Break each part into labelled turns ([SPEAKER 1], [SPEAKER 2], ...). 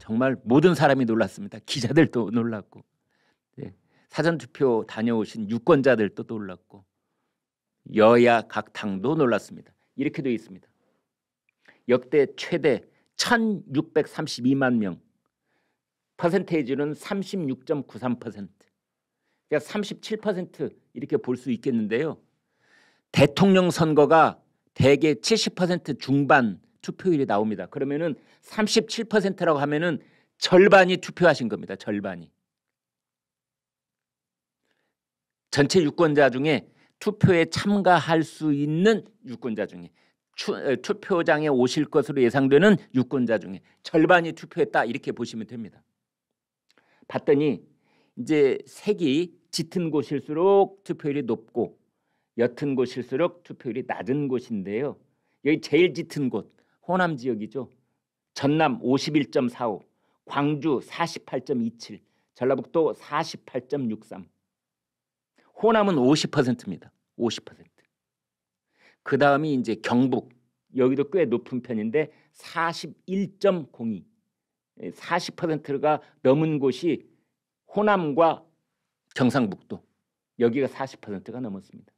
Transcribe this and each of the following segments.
[SPEAKER 1] 정말 모든 사람이 놀랐습니다. 기자들도 놀랐고, 네. 사전투표 다녀오신 유권자들도 놀랐고, 여야 각 당도 놀랐습니다. 이렇게 되어 있습니다. 역대 최대 1632만 명, 퍼센테이지는 36.93%, 그러니까 37% 이렇게 볼 수 있겠는데요. 대통령 선거가 대개 70% 중반 투표율이 나옵니다. 그러면은 37%라고 하면은 절반이 투표하신 겁니다. 절반이. 전체 유권자 중에 투표에 참가할 수 있는 유권자 중에 투표장에 오실 것으로 예상되는 유권자 중에 절반이 투표했다 이렇게 보시면 됩니다. 봤더니 이제 색이 짙은 곳일수록 투표율이 높고 옅은 곳일수록 투표율이 낮은 곳인데요. 여기 제일 짙은 곳 호남 지역이죠. 전남 51.45, 광주 48.27, 전라북도 48.63. 호남은 50%입니다. 50%. 그 다음이 이제 경북, 여기도 꽤 높은 편인데 41.02. 40%가 넘은 곳이 호남과 경상북도, 여기가 40%가 넘었습니다.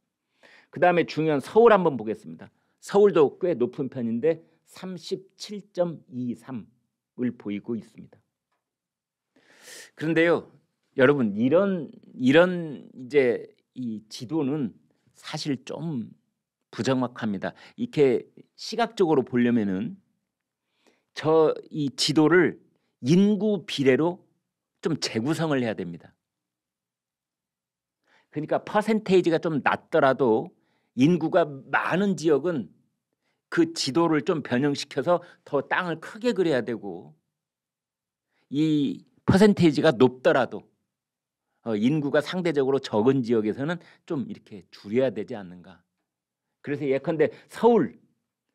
[SPEAKER 1] 그 다음에 중요한 서울 한번 보겠습니다. 서울도 꽤 높은 편인데 37.23을 보이고 있습니다. 그런데요, 여러분 이런 이제 이 지도는 사실 좀 부정확합니다. 이렇게 시각적으로 보려면은 이 지도를 인구 비례로 좀 재구성을 해야 됩니다. 그러니까 퍼센테이지가 좀 낮더라도 인구가 많은 지역은 그 지도를 좀 변형시켜서 더 땅을 크게 그려야 되고, 이 퍼센테이지가 높더라도 인구가 상대적으로 적은 지역에서는 좀 이렇게 줄여야 되지 않는가. 그래서 예컨대 서울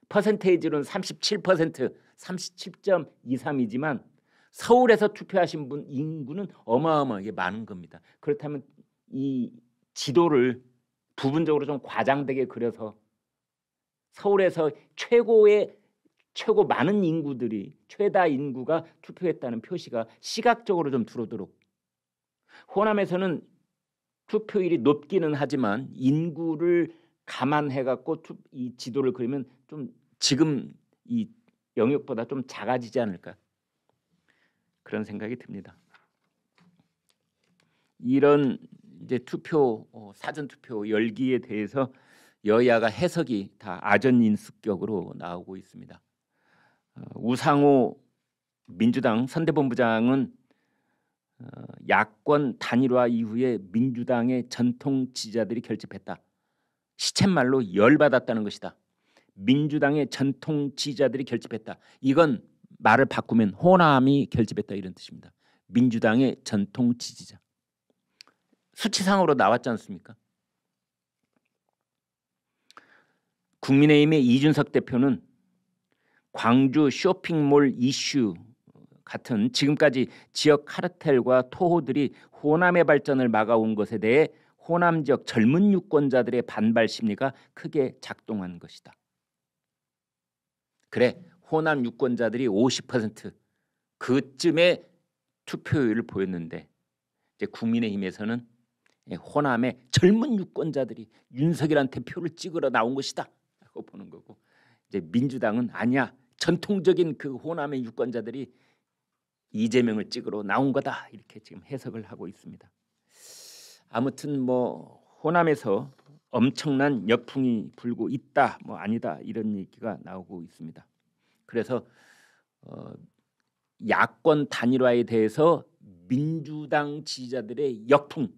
[SPEAKER 1] 퍼센테이지로는 37%, 37.23이지만 서울에서 투표하신 분 인구는 어마어마하게 많은 겁니다. 그렇다면 이 지도를 부분적으로 좀 과장되게 그려서 서울에서 최고 많은 인구들이, 최다 인구가 투표했다는 표시가 시각적으로 좀 들어오도록, 호남에서는 투표율이 높기는 하지만 인구를 감안해 갖고 이 지도를 그리면 좀 지금 이 영역보다 좀 작아지지 않을까, 그런 생각이 듭니다. 이런 이제 사전 투표 열기에 대해서 여야가 해석이 다 아전인수격으로 나오고 있습니다. 우상호 민주당 선대본부장은 야권 단일화 이후에 민주당의 전통 지지자들이 결집했다. 시쳇말로 열받았다는 것이다. 민주당의 전통 지지자들이 결집했다. 이건 말을 바꾸면 호남이 결집했다 이런 뜻입니다. 민주당의 전통 지지자. 수치상으로 나왔지 않습니까? 국민의힘의 이준석 대표는 광주 쇼핑몰 이슈 같은 지금까지 지역 카르텔과 토호들이 호남의 발전을 막아온 것에 대해 호남 지역 젊은 유권자들의 반발 심리가 크게 작동한 것이다. 그래, 호남 유권자들이 50% 그쯤의 투표율을 보였는데 이제 국민의힘에서는 호남의 젊은 유권자들이 윤석열한테 표를 찍으러 나온 것이다 라고 보는 거고, 이제 민주당은 아니야, 전통적인 그 호남의 유권자들이 이재명을 찍으러 나온 거다 이렇게 지금 해석을 하고 있습니다. 아무튼 뭐 호남에서 엄청난 역풍이 불고 있다, 뭐 아니다 이런 얘기가 나오고 있습니다. 그래서 야권 단일화에 대해서 민주당 지지자들의 역풍,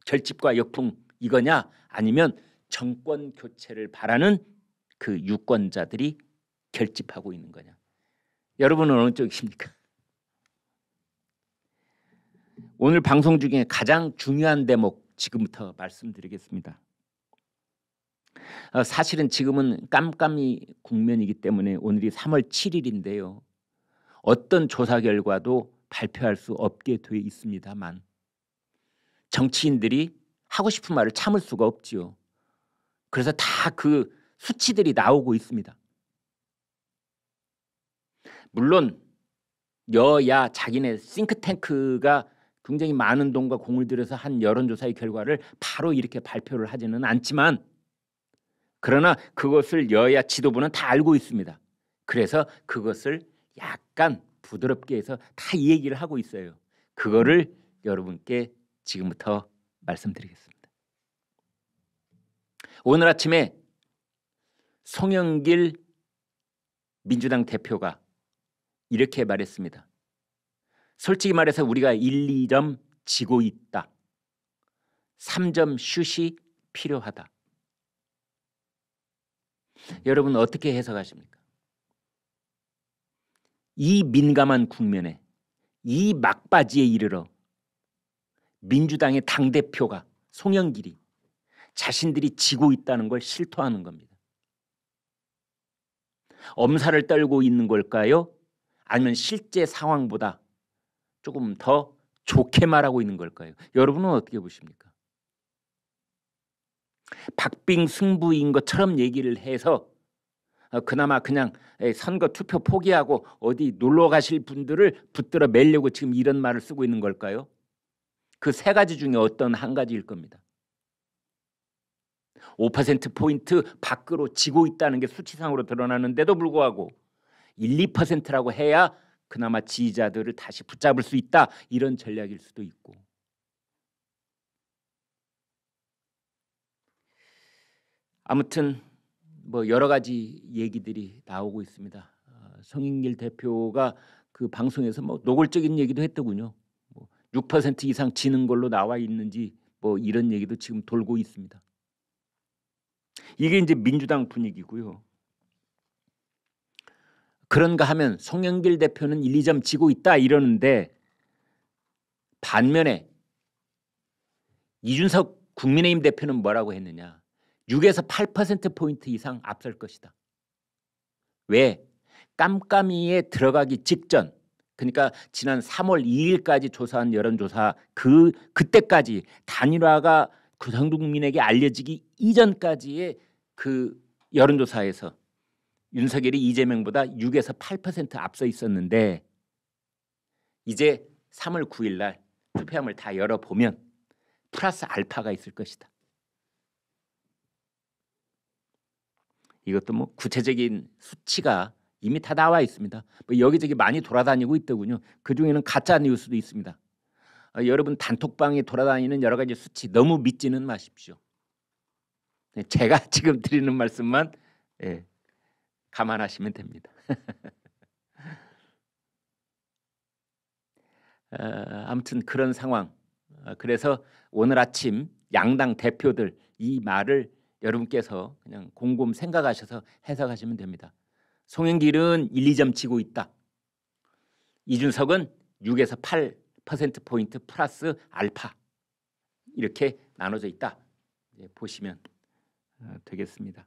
[SPEAKER 1] 결집과 역풍 이거냐, 아니면 정권 교체를 바라는 그 유권자들이 결집하고 있는 거냐. 여러분은 어느 쪽이십니까? 오늘 방송 중에 가장 중요한 대목 지금부터 말씀드리겠습니다. 사실은 지금은 깜깜이 국면이기 때문에 오늘이 3월 7일인데요. 어떤 조사 결과도 발표할 수 없게 돼 있습니다만 정치인들이 하고 싶은 말을 참을 수가 없지요. 그래서 다 그 수치들이 나오고 있습니다. 물론 여야 자기네 싱크탱크가 굉장히 많은 돈과 공을 들여서 한 여론조사의 결과를 바로 이렇게 발표를 하지는 않지만, 그러나 그것을 여야 지도부는 다 알고 있습니다. 그래서 그것을 약간 부드럽게 해서 다 이 얘기를 하고 있어요. 그거를 여러분께 지금부터 말씀드리겠습니다. 오늘 아침에 송영길 민주당 대표가 이렇게 말했습니다. 솔직히 말해서 우리가 1, 2점 지고 있다. 3점 슛이 필요하다. 여러분 어떻게 해석하십니까? 이 민감한 국면에, 이 막바지에 이르러 민주당의 당대표가 송영길이 자신들이 지고 있다는 걸 실토하는 겁니다. 엄살을 떨고 있는 걸까요? 아니면 실제 상황보다 조금 더 좋게 말하고 있는 걸까요? 여러분은 어떻게 보십니까? 박빙승부인 것처럼 얘기를 해서 그나마 그냥 선거 투표 포기하고 어디 놀러 가실 분들을 붙들어 매려고 지금 이런 말을 쓰고 있는 걸까요? 그 세 가지 중에 어떤 한 가지일 겁니다. 5%포인트 밖으로 지고 있다는 게 수치상으로 드러나는데도 불구하고 1, 2%라고 해야 그나마 지지자들을 다시 붙잡을 수 있다, 이런 전략일 수도 있고. 아무튼 뭐 여러 가지 얘기들이 나오고 있습니다. 송영길 대표가 그 방송에서 뭐 노골적인 얘기도 했더군요. 뭐 6% 이상 지는 걸로 나와 있는지 뭐 이런 얘기도 지금 돌고 있습니다. 이게 이제 민주당 분위기고요. 그런가 하면 송영길 대표는 1, 2점 지고 있다 이러는데, 반면에 이준석 국민의힘 대표는 뭐라고 했느냐. 6에서 8%포인트 이상 앞설 것이다. 왜? 깜깜이에 들어가기 직전, 그러니까 지난 3월 2일까지 조사한 여론조사 그때까지 단일화가 구성도 국민에게 알려지기 이전까지의 그 여론조사에서 윤석열이 이재명보다 6에서 8% 앞서 있었는데, 이제 3월 9일 날 투표함을 다 열어보면 플러스 알파가 있을 것이다. 이것도 뭐 구체적인 수치가 이미 다 나와 있습니다. 뭐 여기저기 많이 돌아다니고 있더군요. 그중에는 가짜 뉴스도 있습니다. 여러분 단톡방에 돌아다니는 여러 가지 수치 너무 믿지는 마십시오. 제가 지금 드리는 말씀만 감안하시면 됩니다. 아무튼 그런 상황. 그래서 오늘 아침 양당 대표들 이 말을 여러분께서 그냥 곰곰 생각하셔서 해석하시면 됩니다. 송영길은 1, 2점 치고 있다. 이준석은 6에서 8%포인트 플러스 알파, 이렇게 나눠져 있다. 보시면 되겠습니다.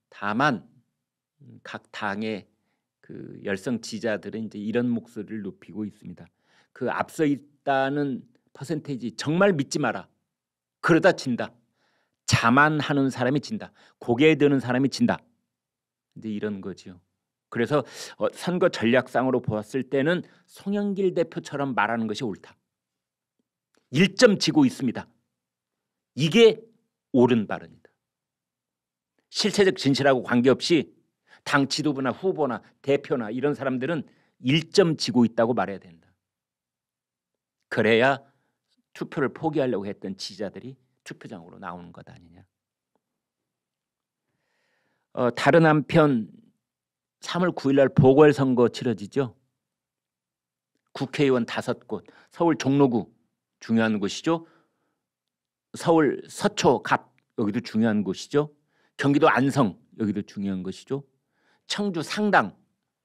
[SPEAKER 1] 다만 각 당의 그 열성 지지자들은 이제 이런 목소리를 높이고 있습니다. 그 앞서 있다는 퍼센테이지 정말 믿지 마라. 그러다 진다. 자만하는 사람이 진다. 고개 드는 사람이 진다. 이제 이런 거죠. 그래서 선거 전략상으로 보았을 때는 송영길 대표처럼 말하는 것이 옳다. 1점 지고 있습니다. 이게 옳은 발언이다. 실체적 진실하고 관계없이 당 지도부나 후보나 대표나 이런 사람들은 1점 지고 있다고 말해야 된다. 그래야 투표를 포기하려고 했던 지지자들이 투표장으로 나오는 것 아니냐. 다른 한편 3월 9일 날 보궐선거 치러지죠. 국회의원 5곳, 서울 종로구 중요한 곳이죠. 서울 서초 갑 여기도 중요한 곳이죠. 경기도 안성 여기도 중요한 곳이죠. 청주 상당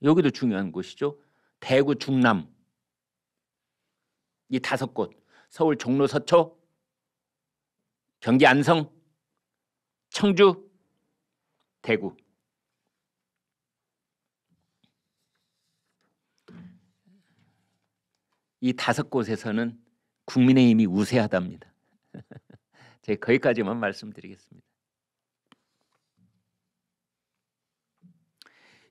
[SPEAKER 1] 여기도 중요한 곳이죠. 대구 중남 이 5곳, 서울 종로 서초, 경기 안성, 청주, 대구. 이 5곳에서는 국민의힘이 우세하답니다. 제가 거기까지만 말씀드리겠습니다.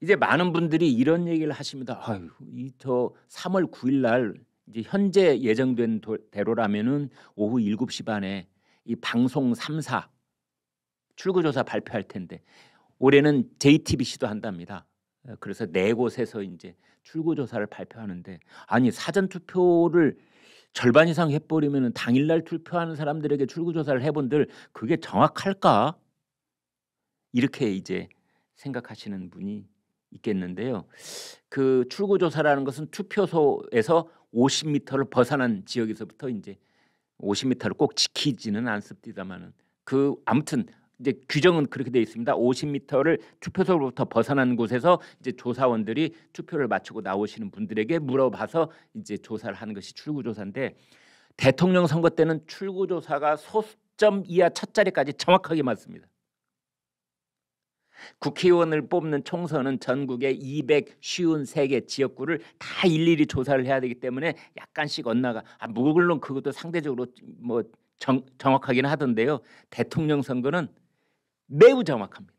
[SPEAKER 1] 이제 많은 분들이 이런 얘기를 하십니다. 아유, 저 3월 9일 날 이제 현재 예정된 대로라면은 오후 7시 반에 이 방송 3사 출구조사 발표할 텐데 올해는 JTBC도 한답니다. 그래서 네 곳에서 이제 출구조사를 발표하는데 아니 사전 투표를 절반 이상 해버리면 당일날 투표하는 사람들에게 출구조사를 해본들 그게 정확할까? 이렇게 이제 생각하시는 분이 있겠는데요. 그 출구조사라는 것은 투표소에서 50m를 벗어난 지역에서부터 이제 50m를 꼭 지키지는 않습니다만은 그 아무튼 이제 규정은 그렇게 되어 있습니다. 50m를 투표소로부터 벗어난 곳에서 이제 조사원들이 투표를 마치고 나오시는 분들에게 물어봐서 이제 조사를 하는 것이 출구조사인데 대통령 선거 때는 출구조사가 소수점 이하 첫 자리까지 정확하게 맞습니다. 국회의원을 뽑는 총선은 전국의 253개 지역구를 다 일일이 조사를 해야 되기 때문에 약간씩 엇나가. 물론 그것도 상대적으로 뭐 정확하긴 하던데요. 대통령 선거는 매우 정확합니다.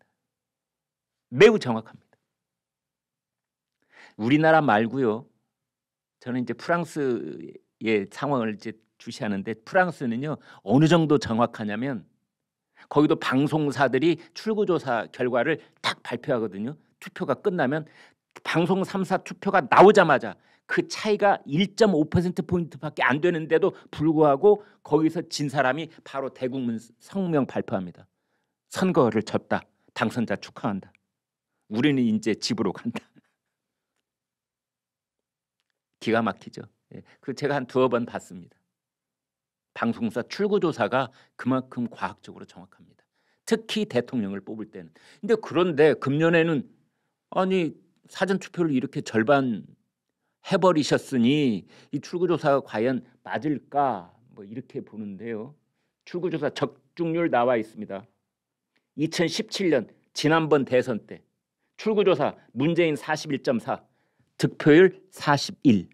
[SPEAKER 1] 매우 정확합니다. 우리나라 말고요. 저는 이제 프랑스의 상황을 이제 주시하는데 프랑스는요 어느 정도 정확하냐면 거기도 방송사들이 출구조사 결과를 딱 발표하거든요. 투표가 끝나면 방송 3사 투표가 나오자마자 그 차이가 1.5%포인트밖에 안 되는데도 불구하고 거기서 진 사람이 바로 대국민 성명 발표합니다. 선거를 졌다. 당선자 축하한다. 우리는 이제 집으로 간다. 기가 막히죠. 그 제가 한 두어 번 봤습니다. 방송사 출구조사가 그만큼 과학적으로 정확합니다. 특히 대통령을 뽑을 때는. 그런데 금년에는 아니 사전투표를 이렇게 절반 해버리셨으니 이 출구조사가 과연 맞을까 뭐 이렇게 보는데요. 출구조사 적중률 나와 있습니다. 2017년 지난번 대선 때 출구조사 문재인 41.4, 득표율 41.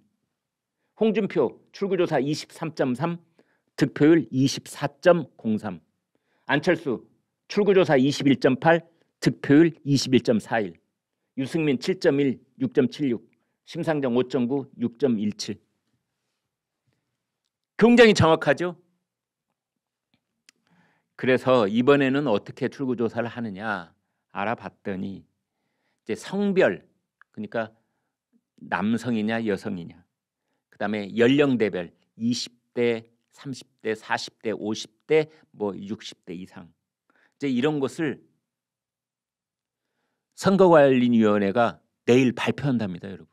[SPEAKER 1] 홍준표 출구조사 23.3, 득표율 24.03. 안철수 출구조사 21.8, 득표율 21.41. 유승민 7.1, 6.76. 심상정 5.9, 6.17. 굉장히 정확하죠. 그래서 이번에는 어떻게 출구조사를 하느냐 알아봤더니 이제 성별, 그러니까 남성이냐 여성이냐, 그다음에 연령대별 20대, 30대, 40대, 50대, 뭐 60대 이상 이제 이런 것을 선거관리위원회가 내일 발표한답니다, 여러분.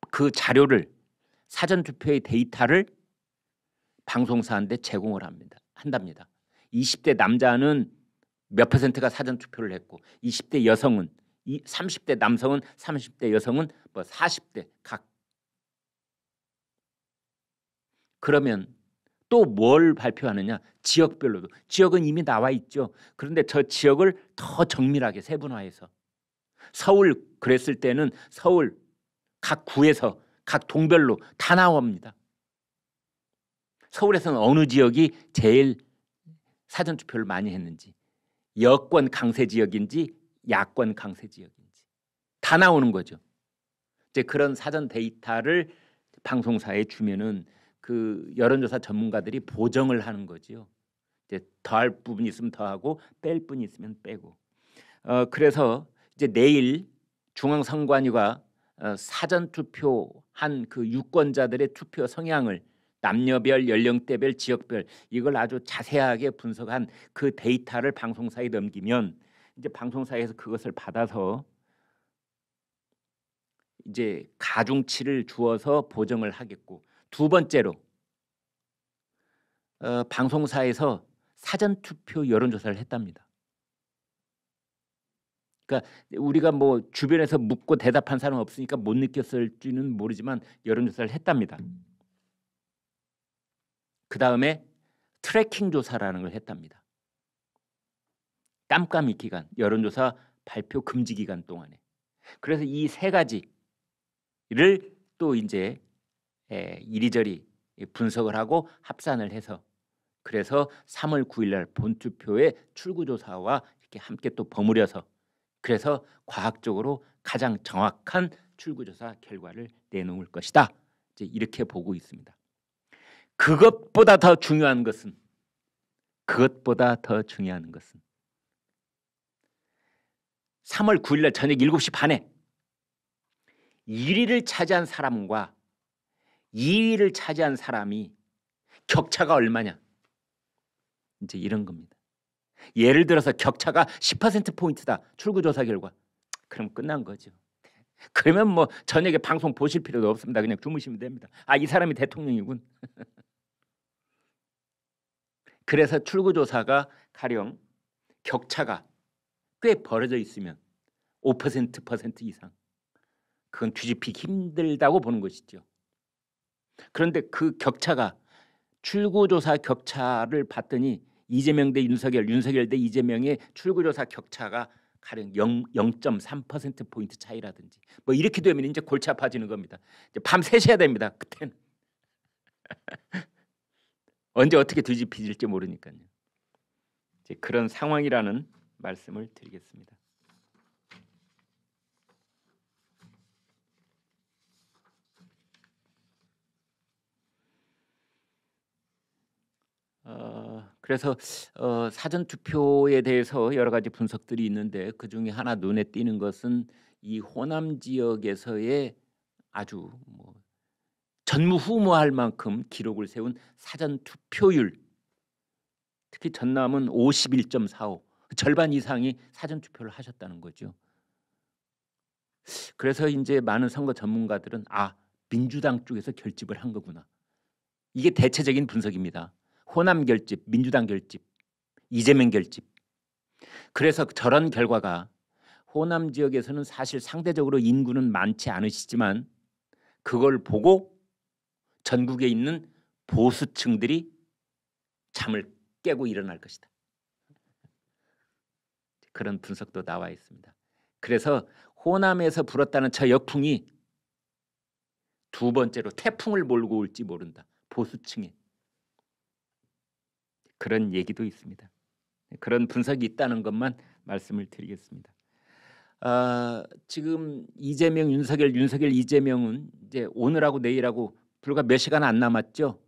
[SPEAKER 1] 그 자료를 사전투표의 데이터를 방송사한테 제공을 한답니다. 20대 남자는 몇 퍼센트가 사전투표를 했고 20대 여성은 30대 남성은 30대 여성은 뭐 40대 각. 그러면 또 뭘 발표하느냐? 지역별로도. 지역은 이미 나와 있죠. 그런데 저 지역을 더 정밀하게 세분화해서 서울 그랬을 때는 서울 각 구에서 각 동별로 다 나옵니다. 서울에서는 어느 지역이 제일 사전투표를 많이 했는지, 여권 강세 지역인지 야권 강세 지역인지 다 나오는 거죠. 이제 그런 사전 데이터를 방송사에 주면은 그 여론조사 전문가들이 보정을 하는 거죠. 이제 더할 부분이 있으면 더하고 뺄 분이 있으면 빼고. 그래서 이제 내일 중앙선관위가 사전 투표한 그 유권자들의 투표 성향을 남녀별, 연령대별, 지역별 이걸 아주 자세하게 분석한 그 데이터를 방송사에 넘기면 이제 방송사에서 그것을 받아서 이제 가중치를 주어서 보정을 하겠고, 두 번째로 방송사에서 사전투표 여론조사를 했답니다. 그러니까 우리가 뭐 주변에서 묻고 대답한 사람 없으니까 못 느꼈을지는 모르지만 여론조사를 했답니다. 그 다음에 트래킹 조사라는 걸 했답니다. 깜깜이 기간, 여론조사 발표 금지 기간 동안에. 그래서 이 세 가지를 또 이제 이리저리 분석을 하고 합산을 해서 그래서 3월 9일 날 본투표에 출구조사와 이렇게 함께 또 버무려서 그래서 과학적으로 가장 정확한 출구조사 결과를 내놓을 것이다. 이제 이렇게 보고 있습니다. 그것보다 더 중요한 것은 3월 9일 날 저녁 7시 반에 1위를 차지한 사람과 2위를 차지한 사람이 격차가 얼마냐? 이제 이런 겁니다. 예를 들어서 격차가 10%포인트다. 출구조사 결과. 그럼 끝난 거죠. 그러면 뭐 저녁에 방송 보실 필요도 없습니다. 그냥 주무시면 됩니다. 아, 이 사람이 대통령이군. 그래서 출구조사가 가령 격차가 꽤 벌어져 있으면 5% 이상 그건 뒤집히기 힘들다고 보는 것이죠. 그런데 그 격차가 출구조사 격차를 봤더니 이재명 대 윤석열, 윤석열 대 이재명의 출구조사 격차가 가령 0.3%포인트 차이라든지 뭐 이렇게 되면 이제 골치 아파지는 겁니다. 이제 밤 새셔야 됩니다. 그때는. 언제 어떻게 뒤집힐지 모르니까요. 이제 그런 상황이라는 말씀을 드리겠습니다. 그래서 사전 투표에 대해서 여러 가지 분석들이 있는데 그 중에 하나 눈에 띄는 것은 이 호남 지역에서의 아주 뭐 전무후무할 만큼 기록을 세운 사전 투표율, 특히 전남은 51.45, 절반 이상이 사전 투표를 하셨다는 거죠. 그래서 이제 많은 선거 전문가들은 아, 민주당 쪽에서 결집을 한 거구나. 이게 대체적인 분석입니다. 호남 결집, 민주당 결집, 이재명 결집. 그래서 저런 결과가 호남 지역에서는 사실 상대적으로 인구는 많지 않으시지만 그걸 보고 전국에 있는 보수층들이 잠을 깨고 일어날 것이다. 그런 분석도 나와 있습니다. 그래서 호남에서 불었다는 저 역풍이 두 번째로 태풍을 몰고 올지 모른다. 보수층에. 그런 얘기도 있습니다. 그런 분석이 있다는 것만 말씀을 드리겠습니다. 지금 이재명, 윤석열, 이재명은 이제 오늘하고 내일하고 불과 몇 시간 안 남았죠.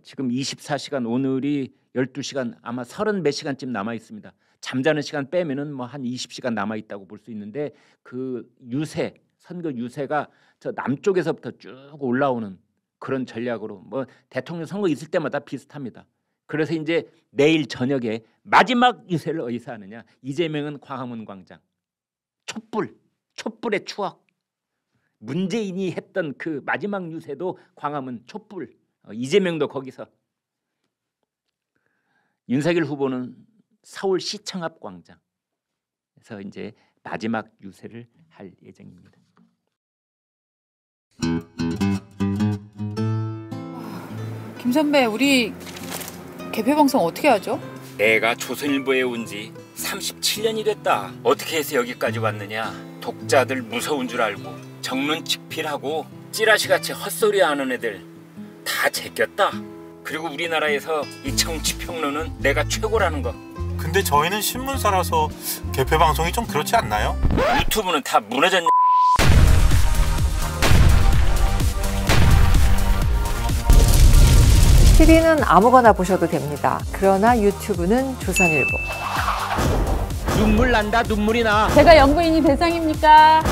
[SPEAKER 1] 지금 24시간, 오늘이 12시간, 아마 30 몇 시간쯤 남아 있습니다. 잠자는 시간 빼면은 뭐 한 20시간 남아 있다고 볼 수 있는데 그 유세, 선거 유세가 저 남쪽에서부터 쭉 올라오는 그런 전략으로 뭐 대통령 선거 있을 때마다 비슷합니다. 그래서 이제 내일 저녁에 마지막 유세를 어디서 하느냐? 이재명은 광화문 광장. 촛불의 추억. 문재인이 했던 그 마지막 유세도 광화문 촛불. 이재명도 거기서. 윤석열 후보는 서울시청 앞 광장. 그래서 이제 마지막 유세를 할 예정입니다.
[SPEAKER 2] 김 선배, 우리 개표 방송 어떻게 하죠?
[SPEAKER 1] 내가 조선일보에 온 지 37년이 됐다. 어떻게 해서 여기까지 왔느냐? 독자들 무서운 줄 알고 정론직필하고 찌라시같이 헛소리하는 애들 다 제꼈다. 그리고 우리나라에서 이 정치평론은 내가 최고라는 거.
[SPEAKER 3] 근데 저희는 신문사라서 개표 방송이 좀 그렇지 않나요?
[SPEAKER 1] 유튜브는 다 무너졌냐?
[SPEAKER 4] TV는 아무거나 보셔도 됩니다. 그러나 유튜브는 조선일보.
[SPEAKER 1] 눈물 난다, 눈물이 나.
[SPEAKER 2] 제가 연구인이 대상입니까?